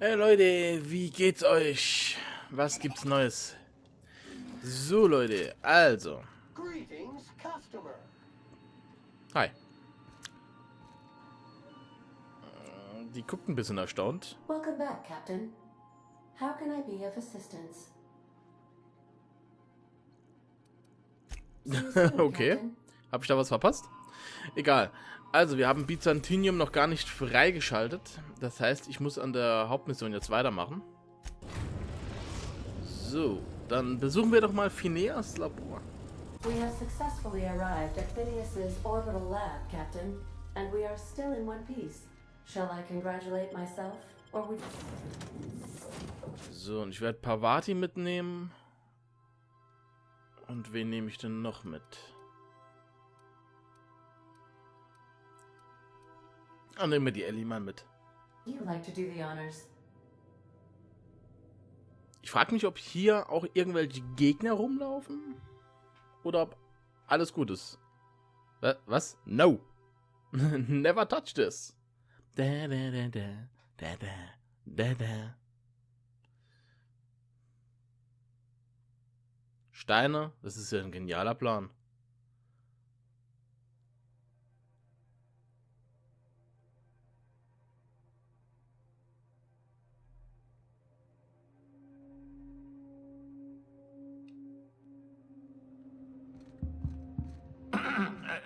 Hey Leute, wie geht's euch? Was gibt's Neues? So Leute, also. Hi. Die guckt ein bisschen erstaunt. Welcome back, Captain. How can I be of assistance? Okay. Habe ich da was verpasst? Egal. Also, wir haben Byzantinium noch gar nicht freigeschaltet. Das heißt, ich muss an der Hauptmission jetzt weitermachen. So, dann besuchen wir doch mal Phineas Labor. We have successfully arrived at Phineas's orbital lab, Captain, and we are still in one piece. Shall I congratulate myself, or would So, und ich werde Parvati mitnehmen. Und wen nehme ich denn noch mit? Ah, nehmen wir die Ellie mal mit. you like to do the honors? Ich frage mich, ob hier auch irgendwelche Gegner rumlaufen. Oder ob alles gut ist. Was? No. Never touch this. Da, da, da, da, da, da, da. Steine, das ist ja ein genialer Plan.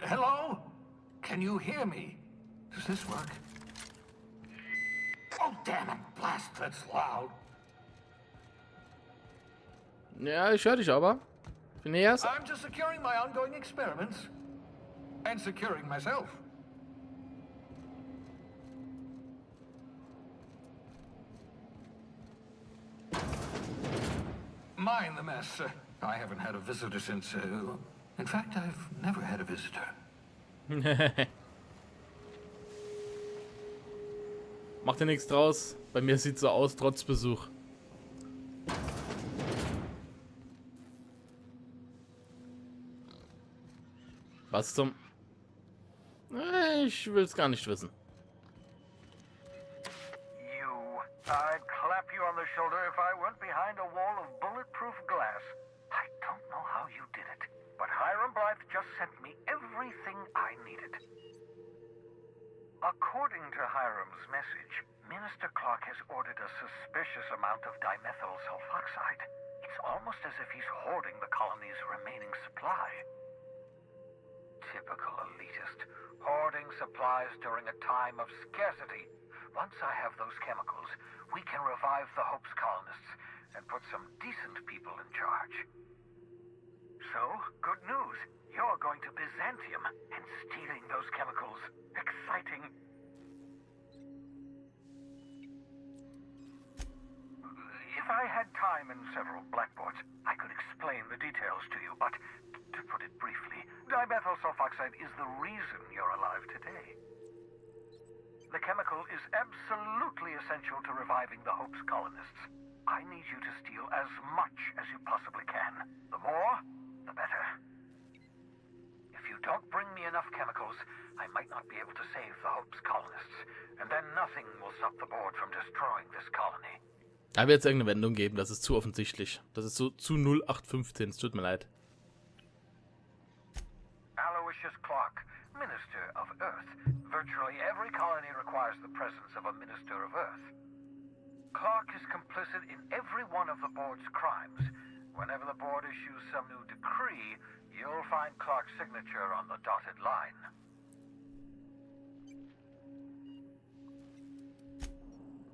Hello? Can you hear me? Does this work? Oh, damn it. Blast, that's loud. Ja, ich höre dich aber. Phineas? I'm just securing my ongoing experiments. And securing myself. Mind the mess. I haven't had a visitor since... in fact, I've never had a visitor. Macht dir nichts draus. Bei mir sieht so aus, trotz Besuch. Was zum... Ich will's gar nicht wissen. I'd clap you on the shoulder if I weren't behind a wall of bulletproof glass. I don't know how you did it, but Hiram Blythe just sent me everything I needed. According to Hiram's message, Minister Clark has ordered a suspicious amount of dimethyl sulfoxide. It's almost as if he's hoarding the colony's remaining supply. Typical elitist, hoarding supplies during a time of scarcity. Once I have those chemicals, we can revive the Hope's colonists and put some decent people in charge. So, good news. You're going to Byzantium and stealing those chemicals. Exciting. If I had time and several blackboards, I could explain the details to you, but to put it briefly, dimethyl sulfoxide is the reason you're alive today. The chemical is absolutely essential to reviving the Hope's colonists. I need you to steal as much as you possibly can. The more, the better. If you don't bring me enough chemicals, I might not be able to save the Hope's colonists. And then nothing will stop the board from destroying this colony. Da wird es irgendeine Wendung geben, das ist zu offensichtlich. Das ist so zu 0815, es tut mir leid. Aloysius Clark, Minister of Earth. Virtually every colony requires the presence of a Minister of Earth. Clark is complicit in every one of the board's crimes. Whenever the board issues some new decree, you'll find Clark's signature on the dotted line.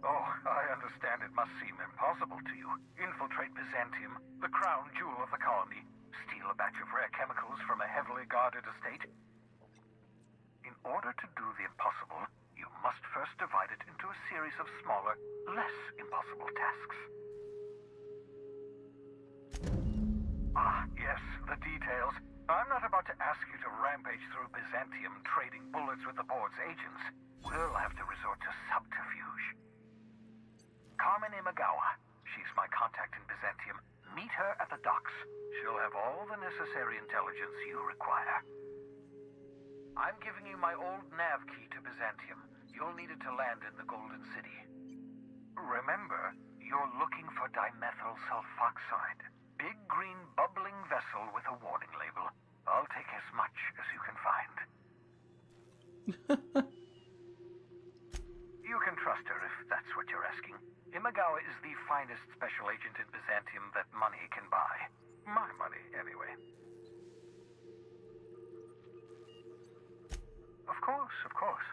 Oh, I understand it must seem impossible to you. Infiltrate Byzantium, the crown jewel of the colony, steal a batch of rare chemicals from a heavily guarded estate. In order to do the impossible, you must first divide it into a series of smaller, less impossible tasks. Ah, yes, the details. I'm not about to ask you to rampage through Byzantium trading bullets with the board's agents. We'll have to resort to subterfuge. Carmen Imagawa. She's my contact in Byzantium. Meet her at the docks. She'll have all the necessary intelligence you require. I'm giving you my old nav key to Byzantium. You'll need it to land in the Golden City. Remember, you're looking for dimethyl sulfoxide. Big green bubbling vessel with a warning label. I'll take as much as you can find. You can trust her if that's what you're asking. Imagawa is the finest special agent in Byzantium that money can buy. My money, anyway. Of course, of course.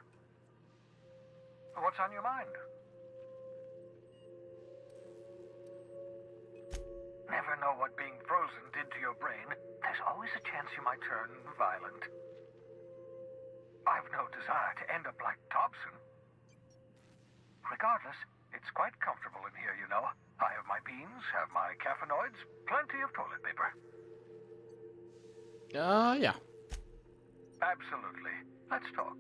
What's on your mind? Never know what being frozen did to your brain. There's always a chance you might turn violent. I've no desire to end up like Dobson. Regardless, it's quite comfortable in here, you know. I have my beans, have my caffeinoids, plenty of toilet paper. Ja. Absolutely. Let's talk.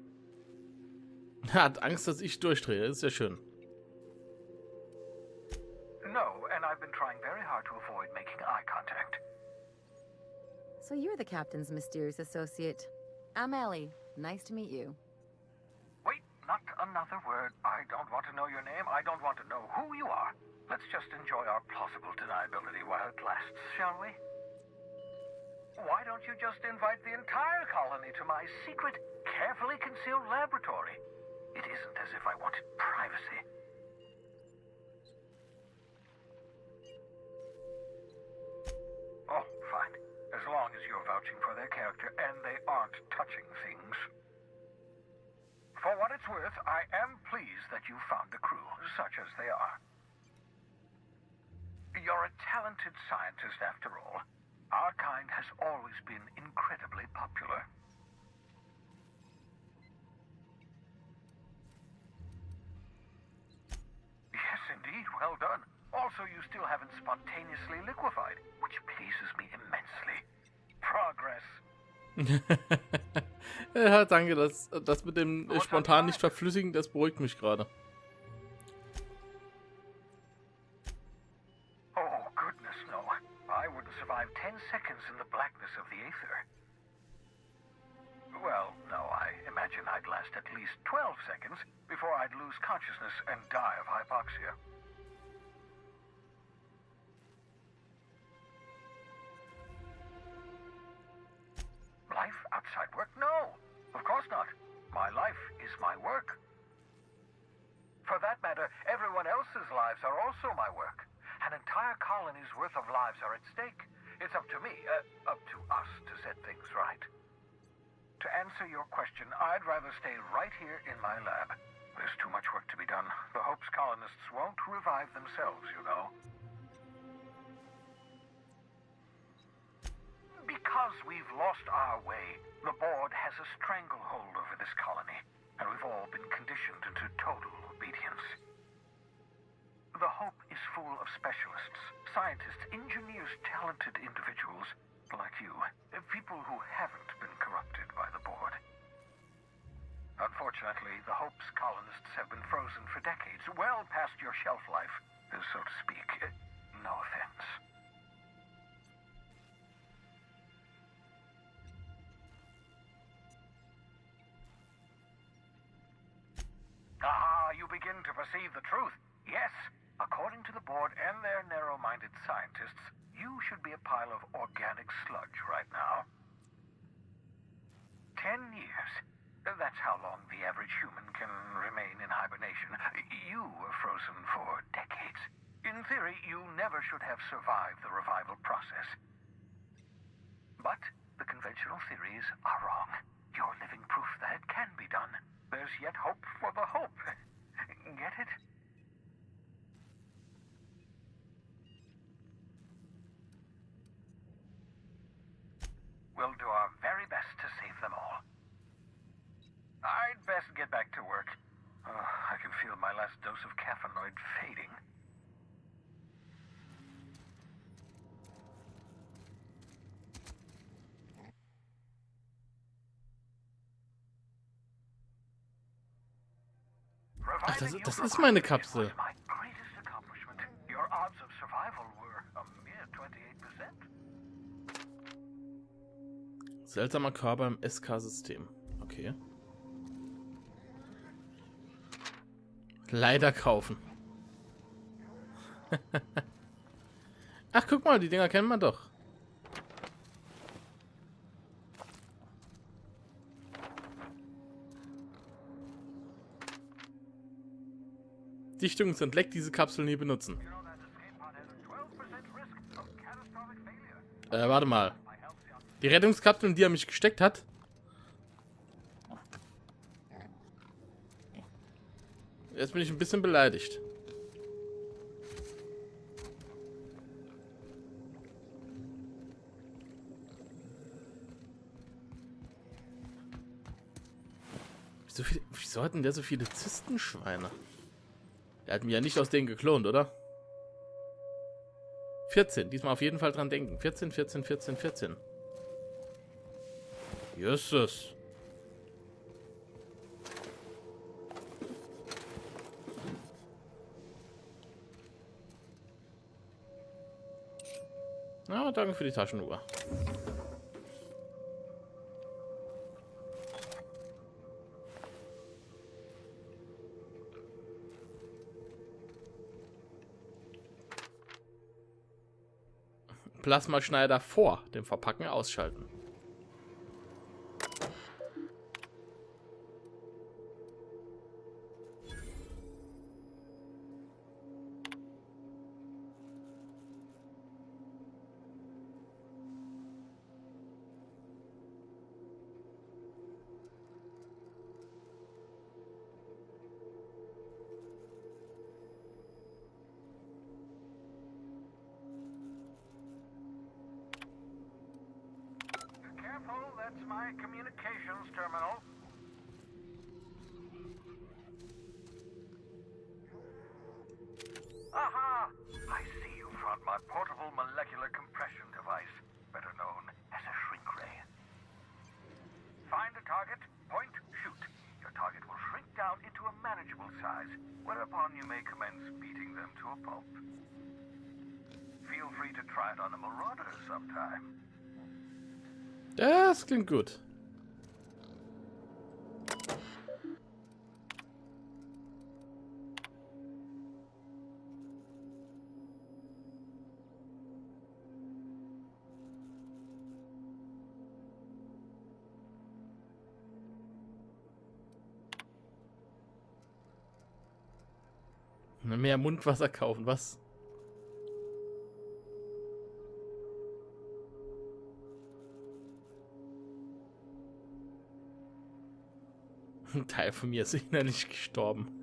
Er hat Angst, dass ich durchdrehe. Ist ja schön. No, and I've been trying very hard to avoid making eye contact. So you're the captain's mysterious associate. I'm Ellie. Nice to meet you. Wait, not another word. I don't want to know your name. I don't want to know who you are. Let's just enjoy our plausible deniability while it lasts, shall we? Why don't you just invite the entire colony to my secret, carefully concealed laboratory? It isn't as if I wanted privacy. Oh, fine. As long as you're vouching for their character and they aren't touching things. For what it's worth, I am pleased that you found a crew, such as they are. You're a talented scientist, after all. Our kind has always been incredibly popular. Yes, indeed. Well done. Also, you still haven't spontaneously liquefied, which pleases me immensely. Progress. Ja, danke. Das mit dem spontan nicht verflüssigen, das beruhigt mich gerade. Oh, goodness, no. I wouldn't survive 10 seconds in the blackness of the aether. Well, no, I imagine I'd last at least 12 seconds before I'd lose consciousness and die of hypoxia. Life outside work? No, of course not. My life is my work. For that matter, everyone else's lives are also my work. An entire colony's worth of lives are at stake. It's up to me, up to us to set things right. To answer your question, I'd rather stay right here in my lab. There's too much work to be done. The Hope's colonists won't revive themselves, you know. Because we've lost our way, the board has a stranglehold over this colony, and we've all been conditioned into total obedience. The Hope is full of specialists, scientists, engineers, talented individuals like you, people who haven't been corrupted by the board. Unfortunately, the Hope's colonists have been frozen for decades, well past your shelf life, so to speak. No offense. Ah, you begin to perceive the truth. Yes, according to the board and their narrow-minded scientists, you should be a pile of organic sludge right now. 10 years. That's how long the average human can remain in hibernation. You were frozen for decades. In theory, you never should have survived the revival process. But the conventional theories are wrong. You're living proof that it can be done. There's yet hope for the Hope. Get it? We'll do our very best to save them all. I'd best get back to work. I can feel my last dose of caffeinoid fading. Ach, das ist meine Kapsel. My greatest accomplishment. Your odds of survival were a mere 28%. Seltsamer Körper im SK-System. Okay. Leider kaufen. Ach, guck mal, die Dinger kennt man doch. Dichtung sind leck, diese Kapseln nie benutzen. Warte mal. Die Rettungskapseln, die er mich gesteckt hat. Jetzt bin ich ein bisschen beleidigt. Wieso hatten der so viele Zystenschweine? Der hat mir ja nicht aus denen geklont, oder? 14. Diesmal auf jeden Fall dran denken. 14, 14, 14, 14. Jesus. Na, danke für die Taschenuhr. Plasmaschneider vor dem Verpacken ausschalten. That's my communications terminal. Aha! I see you brought my portable molecular compression device, better known as a shrink ray. Find a target, point, shoot. Your target will shrink down into a manageable size, whereupon you may commence beating them to a pulp. Feel free to try it on a marauder sometime. Das klingt gut. Mehr Mundwasser kaufen, was? Ein Teil von mir ist innerlich gestorben.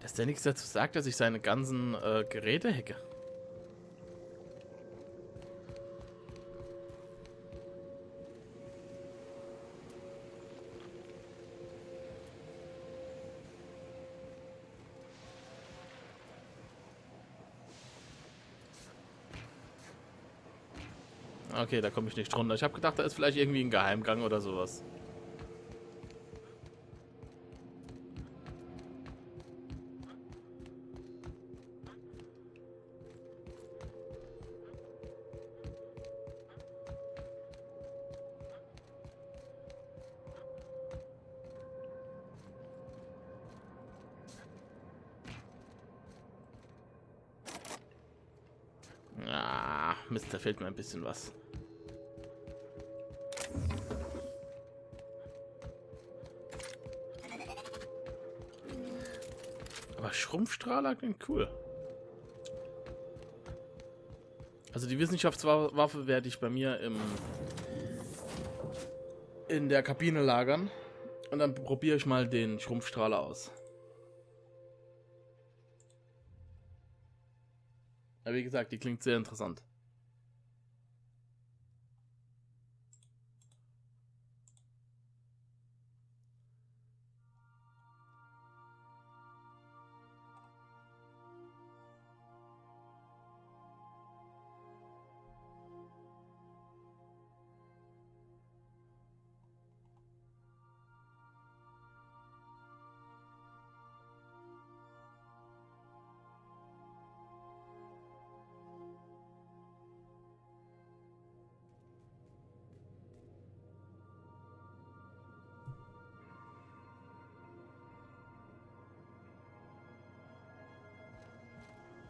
Dass der nichts dazu sagt, dass ich seine ganzen Geräte hacke. Okay, da komme ich nicht drunter. Ich habe gedacht, da ist vielleicht irgendwie ein Geheimgang oder sowas. Ah, Mist, da fehlt mir ein bisschen was. Aber Schrumpfstrahler klingt cool. Also die Wissenschaftswaffe werde ich bei mir in der Kabine lagern. Und dann probiere ich mal den Schrumpfstrahler aus. Aber wie gesagt, die klingt sehr interessant.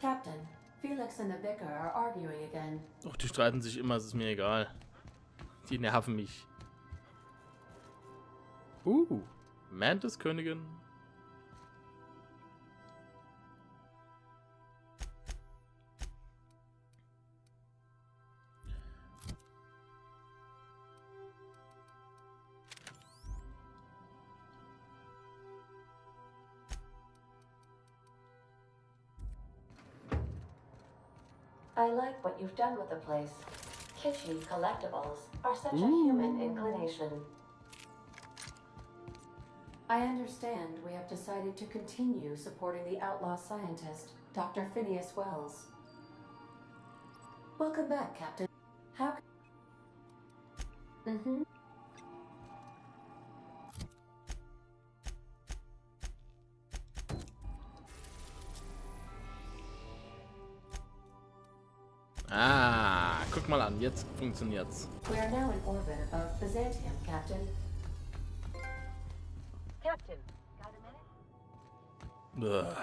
Captain, Felix and the vicar are arguing again. Och, die streiten sich immer, es ist mir egal. Die nerven mich. Mantis Königin. I like what you've done with the place. Kitschy collectibles are such a human inclination. I understand we have decided to continue supporting the outlaw scientist, Dr. Phineas Wells. Welcome back, Captain. How can... Ah, guck mal an, jetzt funktioniert's. We are now in orbit above Byzantium, Captain. Captain, got a minute? Ugh.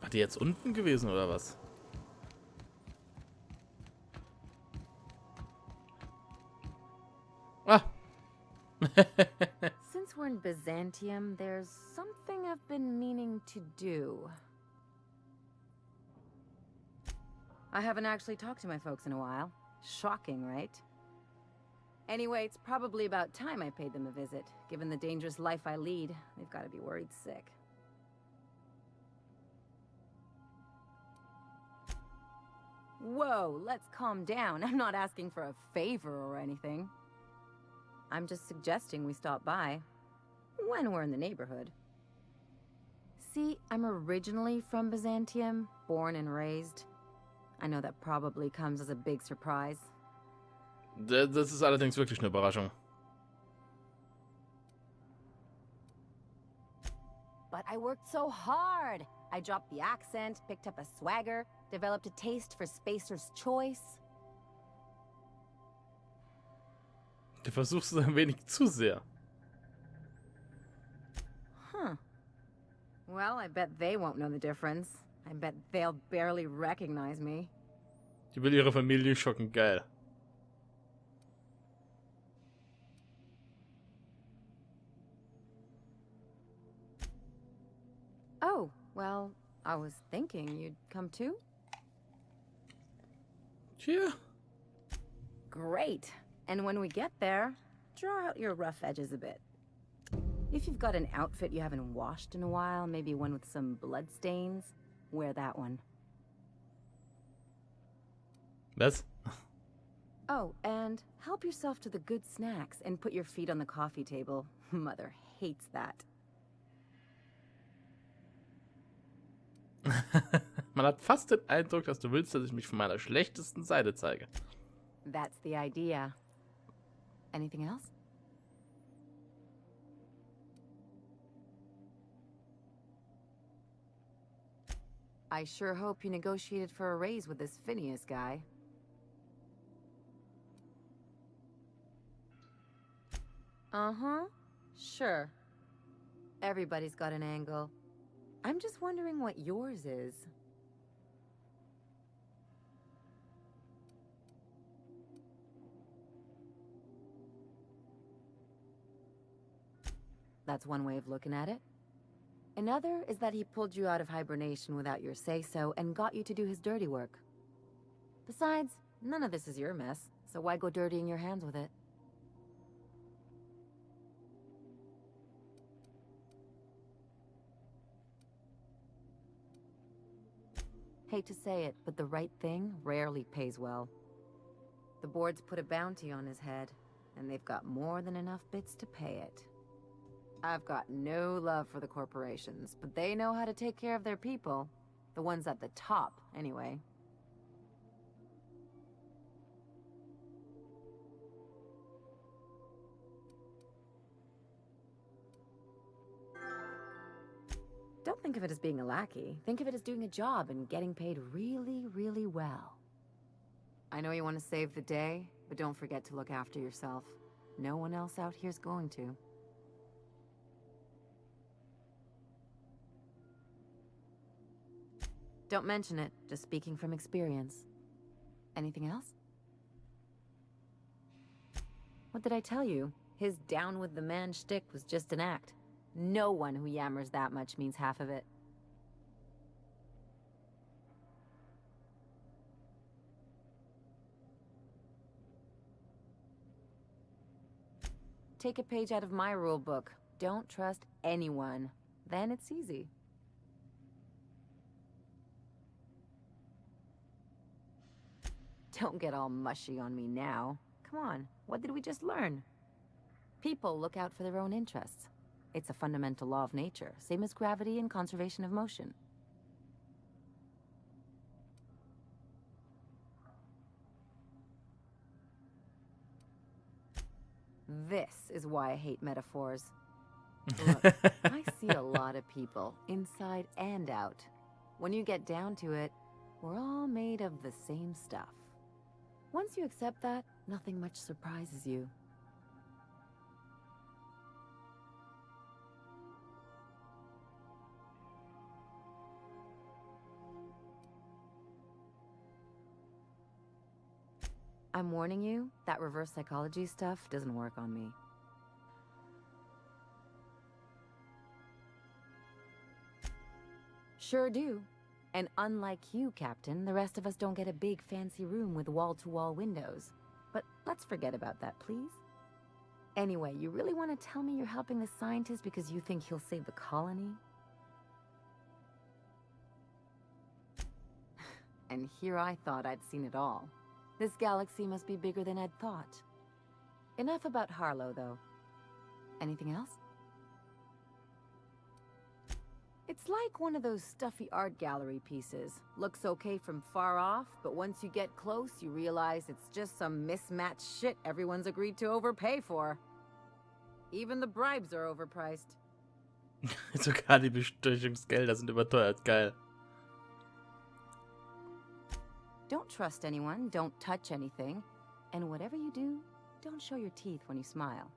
War die jetzt unten gewesen oder was? Ah! Since we're in Byzantium, there's something I've been meaning to do. I haven't actually talked to my folks in a while. Shocking, right? Anyway, it's probably about time I paid them a visit. Given the dangerous life I lead, they've got to be worried sick. Whoa, let's calm down. I'm not asking for a favor or anything. I'm just suggesting we stop by when we're in the neighborhood. See, I'm originally from Byzantium, born and raised. I know that probably comes as a big surprise. Das ist allerdings wirklich eine Überraschung. But I worked so hard. I dropped the accent, picked up a swagger, developed a taste for Spacer's Choice. Du versuchst es ein wenig zu sehr. Huh. Well, I bet they won't know the difference. I bet they'll barely recognize me. Die will ihre Familie schocken, geil. Oh, well, I was thinking you'd come too? Tja. Great. And when we get there, draw out your rough edges a bit. If you've got an outfit you haven't washed in a while, maybe one with some blood stains, wear that one. Was? Oh, and help yourself to the good snacks and put your feet on the coffee table. Mother hates that. Man hat fast den Eindruck, dass du willst, dass ich mich von meiner schlechtesten Seite zeige. That's the idea. Anything else? I sure hope you negotiated for a raise with this Phineas guy. Uh-huh. Sure. Everybody's got an angle. I'm just wondering what yours is. That's one way of looking at it. Another is that he pulled you out of hibernation without your say-so and got you to do his dirty work. Besides, none of this is your mess, so why go dirtying your hands with it? Hate to say it, but the right thing rarely pays well. The board's put a bounty on his head, and they've got more than enough bits to pay it. I've got no love for the corporations, but they know how to take care of their people. The ones at the top, anyway. Don't think of it as being a lackey. Think of it as doing a job and getting paid really, really well. I know you want to save the day, but don't forget to look after yourself. No one else out here's going to. Don't mention it, just speaking from experience. Anything else? What did I tell you? His down with the man shtick was just an act. No one who yammers that much means half of it. Take a page out of my rule book. Don't trust anyone. Then it's easy. Don't get all mushy on me now. Come on, what did we just learn? People look out for their own interests. It's a fundamental law of nature, same as gravity and conservation of motion. This is why I hate metaphors. Look, I see a lot of people, inside and out. When you get down to it, we're all made of the same stuff. Once you accept that, nothing much surprises you. I'm warning you, that reverse psychology stuff doesn't work on me. Sure do. And unlike you, Captain, the rest of us don't get a big fancy room with wall-to-wall windows. But let's forget about that, please. Anyway, you really want to tell me you're helping the scientist because you think he'll save the colony? And here I thought I'd seen it all. This galaxy must be bigger than I'd thought. Enough about Harlow, though. Anything else? It's like one of those stuffy art gallery pieces. Looks okay from far off, but once you get close, you realize it's just some mismatched shit everyone's agreed to overpay for. Even the bribes are overpriced. Sogar die Bestechungsgelder sind überteuert. Geil. Don't trust anyone, don't touch anything, and whatever you do, don't show your teeth when you smile.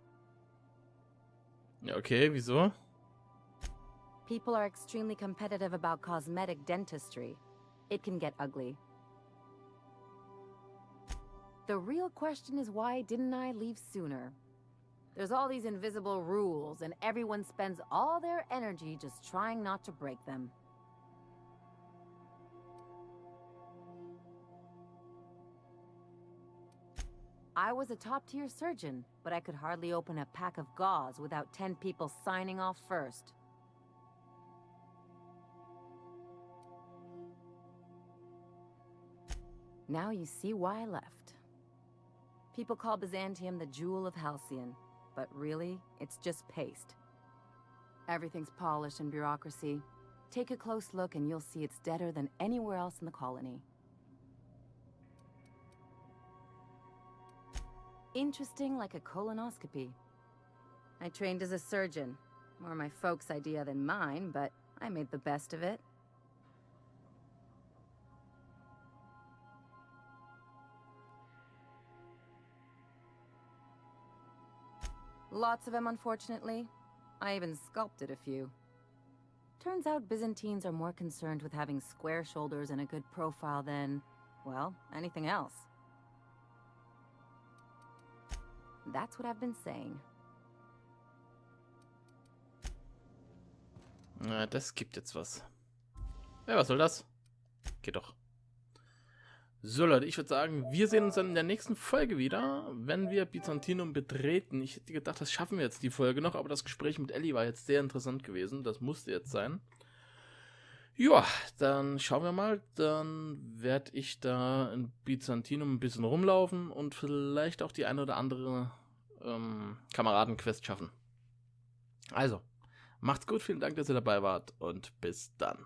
Ja, okay, wieso? People are extremely competitive about cosmetic dentistry. It can get ugly. The real question is, why didn't I leave sooner? There's all these invisible rules, and everyone spends all their energy just trying not to break them. I was a top-tier surgeon, but I could hardly open a pack of gauze without 10 people signing off first. Now you see why I left. People call Byzantium the jewel of Halcyon, but really, it's just paste. Everything's polish and bureaucracy. Take a close look and you'll see it's deader than anywhere else in the colony. Interesting like a colonoscopy. I trained as a surgeon. More my folks' idea than mine, but I made the best of it. Lots of them, unfortunately. I even sculpted a few. Turns out Byzantines are more concerned with having square shoulders and a good profile than, well, anything else. That's what I've been saying. Na, das gibt jetzt was. Ja, was soll das? Geht doch. So, Leute, ich würde sagen, wir sehen uns dann in der nächsten Folge wieder, wenn wir Byzantinum betreten. Ich hätte gedacht, das schaffen wir jetzt die Folge noch, aber das Gespräch mit Ellie war jetzt sehr interessant gewesen. Das musste jetzt sein. Ja, dann schauen wir mal. Dann werde ich da in Byzantinum ein bisschen rumlaufen und vielleicht auch die eine oder andere Kameradenquest schaffen. Also, macht's gut, vielen Dank, dass ihr dabei wart und bis dann.